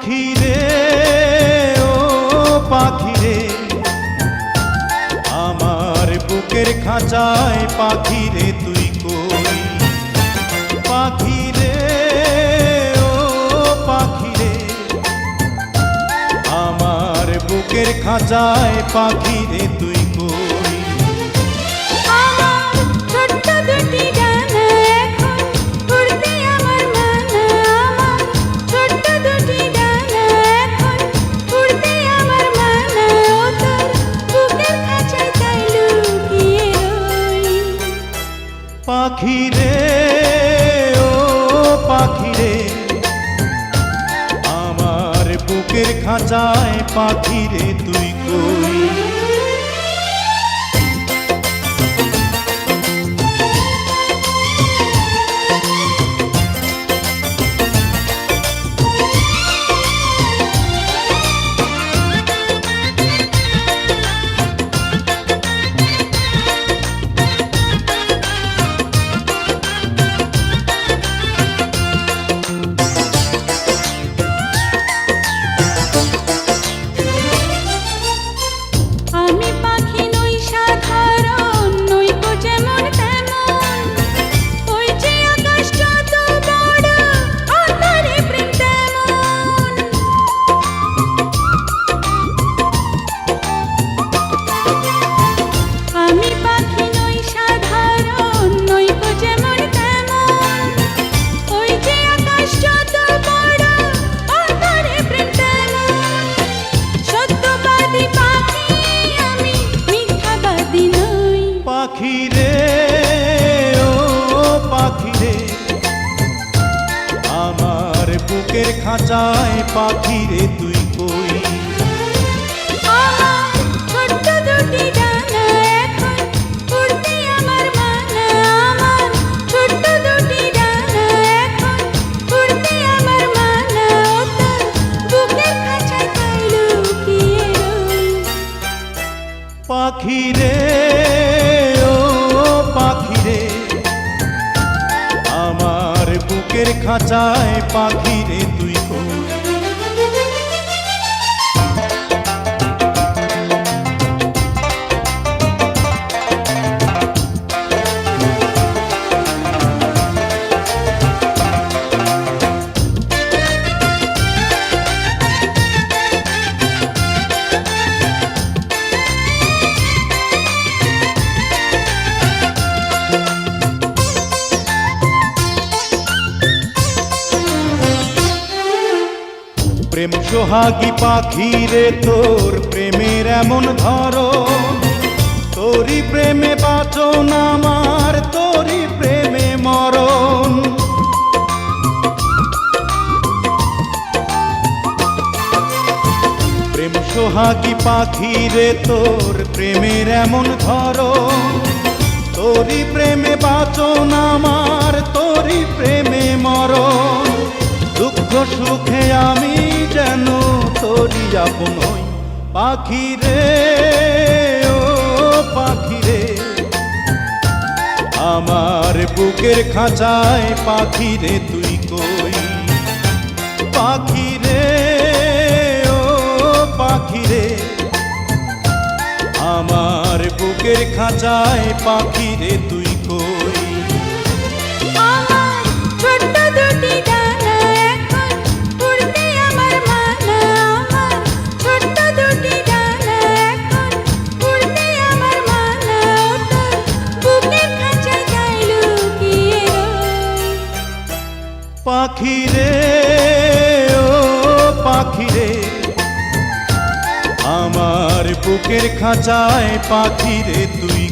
পাখি রে ও পাখি রে, আমার বুকের খাঁচায় পাখি রে তুই কই। পাখি রে ও পাখি রে, আমার বুকের খাঁচায় পাখি রে তুই কই। পাখি রে ও পাখি রে, আমার বুকের খাঁচায় পাখি রে তুই কই। পাখি রে ও পাখি রে, আমার বুকের খাঁচায় পাখি রে তুই কই। পাখি রে ও পাখি রে, আমার বুকের খাঁচায় পাখি রে তুই কই। প্রেম সোহাগী পাখি রে, তোর প্রেমের এমন ধরন, তোরই প্রেমে বাঁচন আমার, তোরই প্রেমে মরণ। প্রেম সোহাগী পাখি রে, তোর প্রেমের এমন ধরন, তোরই প্রেমে বাঁচন আমার, তোরই প্রেমে মরণ। দুঃখ সুখে আমি যেন তোরই আপন হই। পাখি রে ও পাখি রে, আমার বুকের খাঁচায় পাখি রে তুই কই। পাখি রে ও পাখি রে, আমার বুকের খাঁচায় পাখি রে তুই কই। পাখি রে ও পাখি রে, আমার বুকের খাঁচায় পাখি রে তুই